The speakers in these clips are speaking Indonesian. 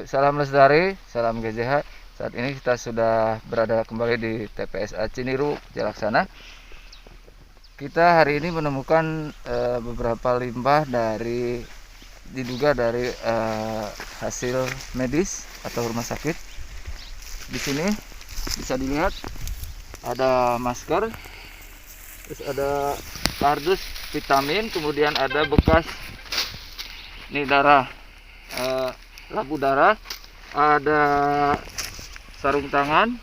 salam lestari, salam GJH. Saat ini kita sudah berada kembali di TPSA Ciniru, Jalaksana. Kita hari ini menemukan beberapa limbah diduga dari hasil medis atau rumah sakit. Di sini bisa dilihat ada masker, terus ada kardus vitamin, kemudian ada bekas darah, labu darah, ada sarung tangan,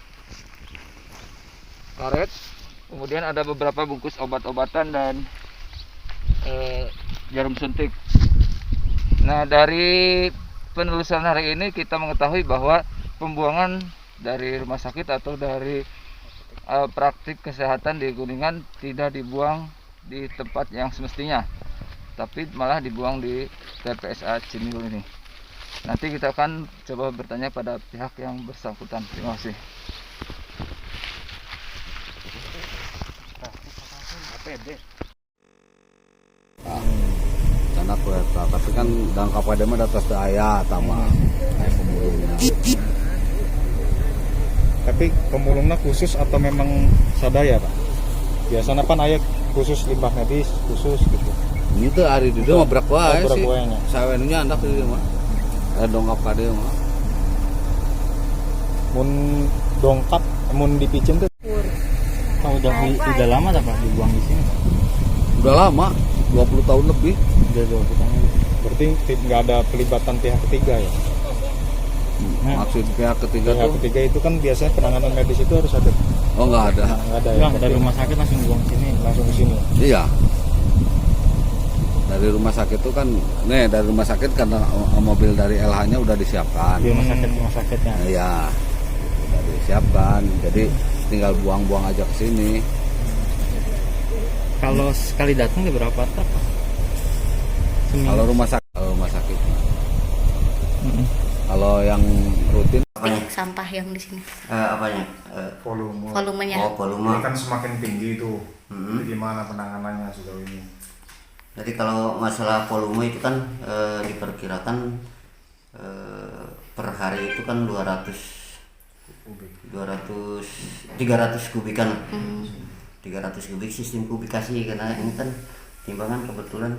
karet, kemudian ada beberapa bungkus obat-obatan dan jarum suntik. Nah, dari penelusuran hari ini kita mengetahui bahwa pembuangan dari rumah sakit atau dari praktik kesehatan di Kuningan tidak dibuang di tempat yang semestinya, tapi malah dibuang di TPSA Ciniru ini. Nanti kita akan coba bertanya pada pihak yang bersangkutan. Terima kasih. Karena kereta, tapi kan dan kapal mah atas daya tama pemulungnya. Tapi pemulungnya khusus atau memang sadaya, Pak? Biasanya kan aya khusus limbah medis khusus gitu. Ini tuh hari di mah berak wae sih. Sawenunya andak di mah. Dongkap ka dieu mah. Mun dongkap, mun dipicen tuh. Udah lama tak Pak dibuang di sini? Udah lama, 20 tahun lebih. Udah 20 tahun. Berarti nggak ada pelibatan pihak ketiga ya? Maksud pihak ketiga Pihak tuh? ketiga itu kan biasanya penanganan medis itu harus ada. Oh, nggak ada. Nggak ada ya? Bang, dari rumah sakit langsung buang ke sini. Langsung ke sini. Iya. Dari rumah sakit itu kan, dari rumah sakit karena mobil dari LH-nya udah disiapkan. Di rumah sakitnya. Iya, udah disiapkan. Jadi tinggal buang-buang aja ke sini. Kalau sekali datang di berapa truk? Kalau rumah sakit, Kalau yang rutin sampah yang di sini. Apanya? Volumenya. Oh, volume. Ini kan semakin tinggi itu. Jadi gimana penanganannya sejauh ini? Jadi kalau masalah volume itu kan diperkirakan per hari itu kan 300 kubikan. 300 kubik sistem kubikasi, karena ini kan timbangan kebetulan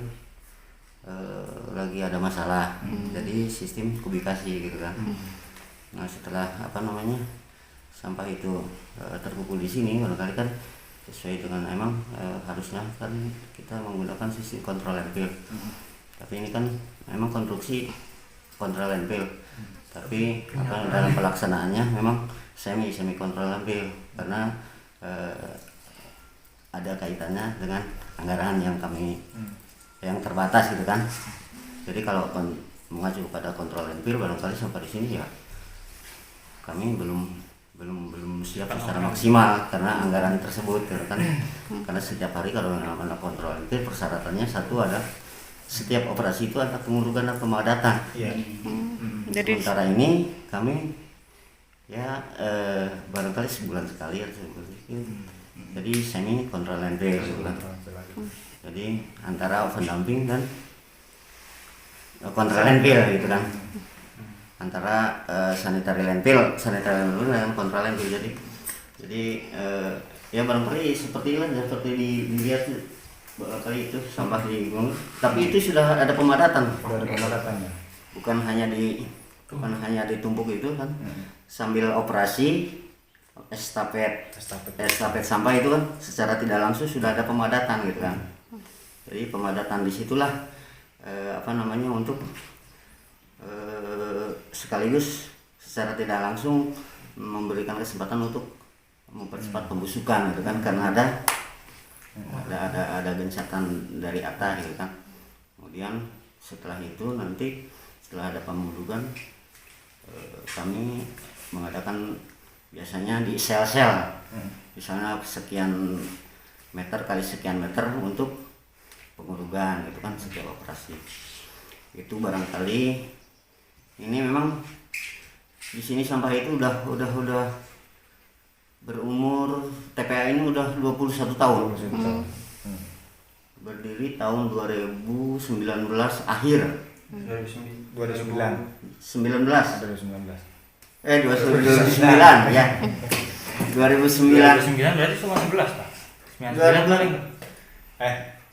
lagi ada masalah. Jadi sistem kubikasi gitu kan. Nah, setelah sampah itu terkumpul di sini, barangkali kan sesuai dengan emang harusnya kan kita menggunakan sistem kontrol landfill. Tapi ini kan memang konstruksi kontrol landfill. Tapi dalam pelaksanaannya memang semi kontrol landfill, karena ada kaitannya dengan anggaran yang kami yang terbatas gitu kan. Jadi kalau mengacu pada kontrol landfill, barangkali sampai di sini ya kami belum siap secara maksimal karena anggaran tersebut gitu kan. Karena setiap hari kalau melakukan kontrol landfill, persyaratannya satu ada setiap operasi itu ada pengurugan dan pemadatan. Sementara ini kami ya barangkali sebulan sekali atau seperti itu. Jadi semi kontrol landfill gitu kan. Jadi antara oven dumping dan kontrol landfill gitu kan. Antara sanitary landfill dan kontrol landfill. Jadi ya barangkali seperti dilihat barangkali itu sampah di gunung. Tapi itu sudah ada pemadatan. Sudah ada pemadatannya. Bukan hanya ditumpuk itu kan. Sambil operasi estafet sampah itu kan secara tidak langsung sudah ada pemadatan gitu kan. Jadi pemadatan disitulah untuk sekaligus secara tidak langsung memberikan kesempatan untuk mempercepat pembusukan gitu kan, karena ada gencatan dari atas gitu kan. Kemudian setelah itu nanti setelah ada pemulugan kami mengadakan biasanya di sel-sel, misalnya sekian meter kali sekian meter untuk pengurugan gitu kan setiap operasi. Itu barangkali ini memang di sini sampah itu udah berumur, TPA ini udah 21 tahun. Berdiri tahun 2019 akhir. 2009. 19 2019. 2009 ya. 2009 berarti cuma 11 Pak. 99 paling.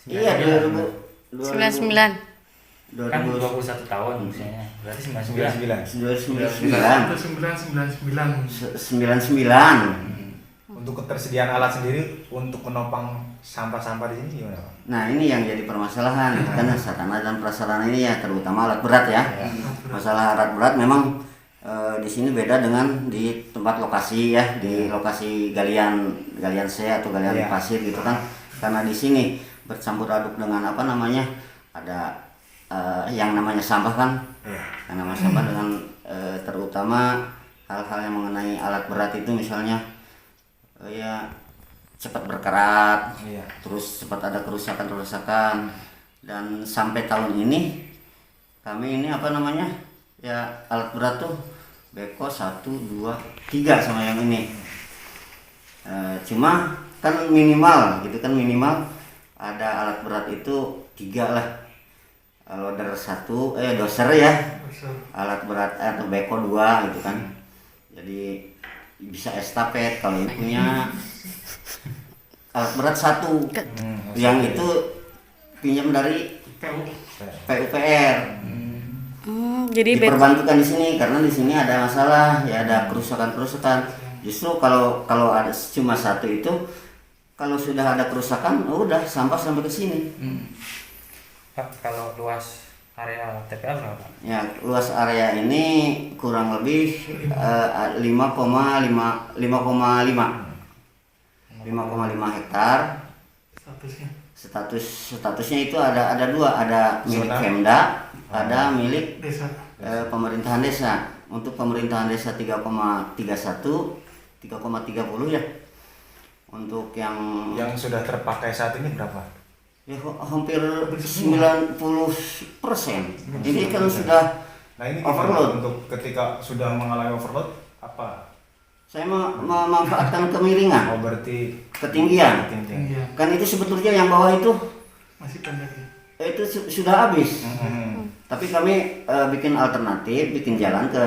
Iya 99. 2000 Kan 21 tahun usianya. Berarti 99. 99. Untuk ketersediaan alat sendiri untuk menopang sampah-sampah di sini gimana Pak? Nah ini yang jadi permasalahan karena sarana dan prasarana ini ya terutama alat berat ya. Masalah alat berat memang di sini beda dengan di tempat lokasi ya, di lokasi galian C atau galian pasir gitu kan. Karena di sini bercampur aduk dengan apa namanya, ada yang namanya sampah kan, yang namanya sampah dengan terutama hal-hal yang mengenai alat berat itu misalnya ya cepat berkarat, terus cepat ada kerusakan dan sampai tahun ini kami ini apa namanya ya alat berat tuh beko 1, 2, 3 sama yang ini. Cuma kan minimal gitu kan, minimal ada alat berat itu 3 lah. Loader 1, doser ya, alat berat atau beko 2 gitu kan. Jadi bisa estafet. Kalau ini punya alat berat 1 yang itu pinjam dari PUPR. Jadi Diperbantukan di sini karena di sini ada masalah ya, ada kerusakan. Justru kalau ada cuma 1 itu, kalau sudah ada kerusakan udah sampah sampai ke sini. Pak, kalau luas area TPA berapa? Ya, luas area ini kurang lebih 5,5 hektar. Statusnya itu ada 2, ada milik Pemda, ada milik pemerintahan desa. Untuk pemerintahan desa 3,31, 3,30 ya. Untuk yang sudah terpakai saat ini berapa? Ya hampir 90%. Jadi kalau sudah ini overload. Untuk ketika sudah mengalami overload apa? Saya memanfaatkan kemiringan. Oh berarti ketinggian. Kan itu sebetulnya yang bawah itu masih pendek. Itu sudah habis. Tapi kami bikin alternatif, bikin jalan ke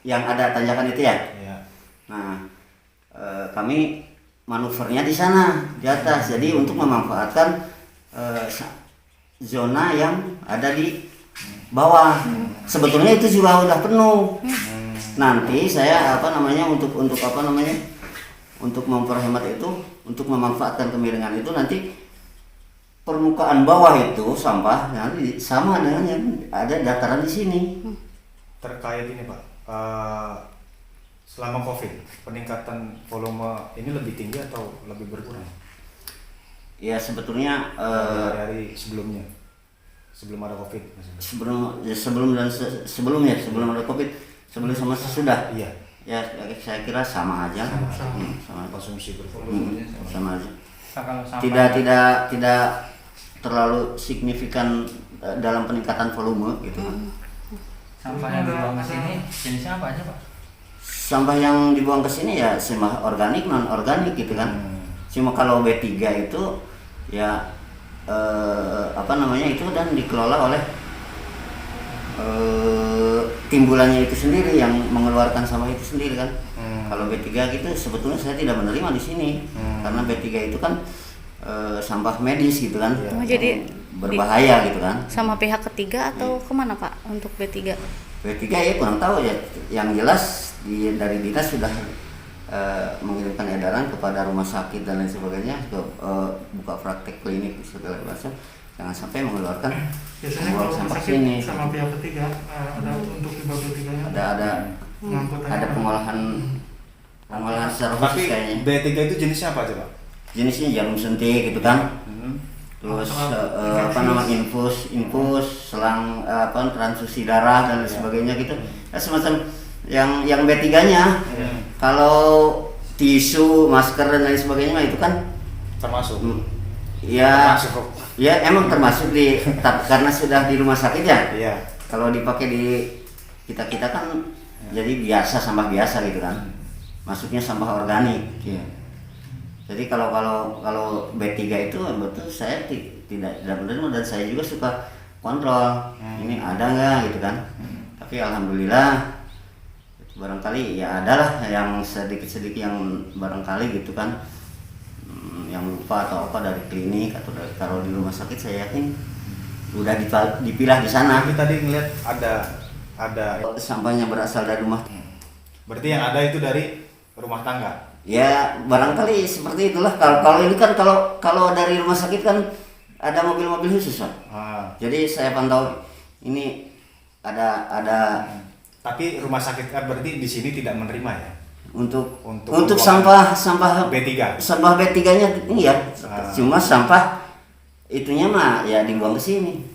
yang ada tanjakan itu ya. Nah, kami manuvernya di sana, di atas. Jadi untuk memanfaatkan zona yang ada di bawah. Sebetulnya itu juga udah penuh. Nanti saya untuk memperhemat itu, untuk memanfaatkan kemiringan itu, nanti permukaan bawah itu sampah nanti sama dengan yang ada dataran di sini. Terkait ini Pak, selama COVID peningkatan volume ini lebih tinggi atau lebih berkurang? Ya sebetulnya dari sebelum ada COVID. Sebelum ada COVID, sebelum sama sesudah. Iya. Ya saya kira sama aja. Sama konsumsi sama aja. Kalau sampah Tidak terlalu signifikan dalam peningkatan volume gitu kan. Sampah yang dibuang ke sini jenisnya apa aja Pak? Sampah yang dibuang ke sini ya sampah organik, non organik gitu kan. Cuma kalau B3 itu ya itu dan dikelola oleh timbulannya itu sendiri yang mengeluarkan sampah itu sendiri kan. Kalau B3 gitu sebetulnya saya tidak menerima di sini karena B3 itu kan sampah medis gitu kan. Jadi berbahaya gitu kan. Sama pihak ketiga atau kemana Pak untuk B3? B3 ya kurang tahu ya. Yang jelas dari dinas sudah mengirimkan edaran kepada rumah sakit dan lain sebagainya buka praktek klinik segala macam, jangan sampai mengeluarkan biasanya kalau sampah sakit sini. sama pihak ketiga ada untuk di B3-nya ada pengolahan secara khusus kayaknya. B3 itu jenisnya apa aja Pak? Jenisnya jarum suntik gitu kan. Terus infus, selang transfusi darah dan lain sebagainya gitu. Semacam yang B3-nya. Kalau tisu, masker dan lain sebagainya itu kan termasuk. Ya emang termasuk karena sudah di rumah sakit ya. Iya. Kalau dipakai di kita kan jadi biasa, sampah biasa gitu kan. Masuknya sampah organik. Ya. Jadi kalau B3 itu betul saya tidak menerima, dan saya juga suka kontrol ini ada nggak gitu kan. Tapi alhamdulillah barangkali ya adalah yang sedikit yang barangkali gitu kan, yang lupa atau apa dari klinik atau dari taruh di rumah sakit, saya yakin udah dipilah di sana. Tapi tadi ngeliat ada Sampahnya berasal dari rumah. berarti yang ada itu dari rumah tangga. Ya barangkali seperti itulah. Kalau ini kan kalau dari rumah sakit kan ada mobil-mobil khusus, Pak. Jadi saya pantau ini ada. Tapi rumah sakit berarti di sini tidak menerima ya untuk sampah B3. Sampah B3-nya ini ya. Cuma sampah itunya mah ya dibuang ke sini.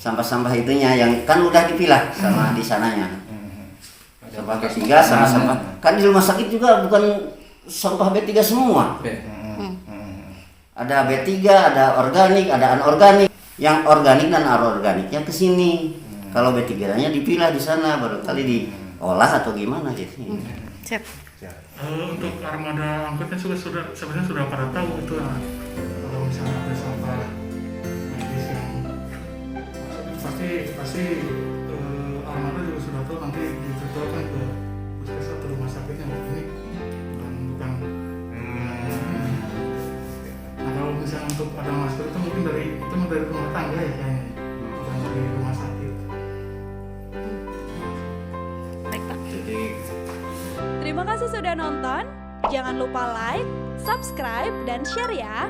Sampah-sampah itunya yang kan udah dipilah sama di sananya. Sampah B3 sama sampah. Kan di rumah sakit juga bukan sampah B3 semua. Ada B3, ada organik, ada anorganik. Yang organik dan anorganiknya ke sini. Kalau B3-nya dipilah di sana, baru kali diolah atau gimana gitu. Cep. Untuk armada angkut kan sebenarnya sudah pada tahu itu kalau misalnya ada sampah medis yang pasti armada juga sudah tahu, nanti dituturkan ke puskesmas atau rumah sakit yang ini bukan. Nah kalau misalnya untuk ada masker itu mungkin dari rumah tangga ya kayaknya, bukan dari rumah sakit. Baik, Pak. Terima kasih sudah nonton. Jangan lupa like, subscribe, dan share ya.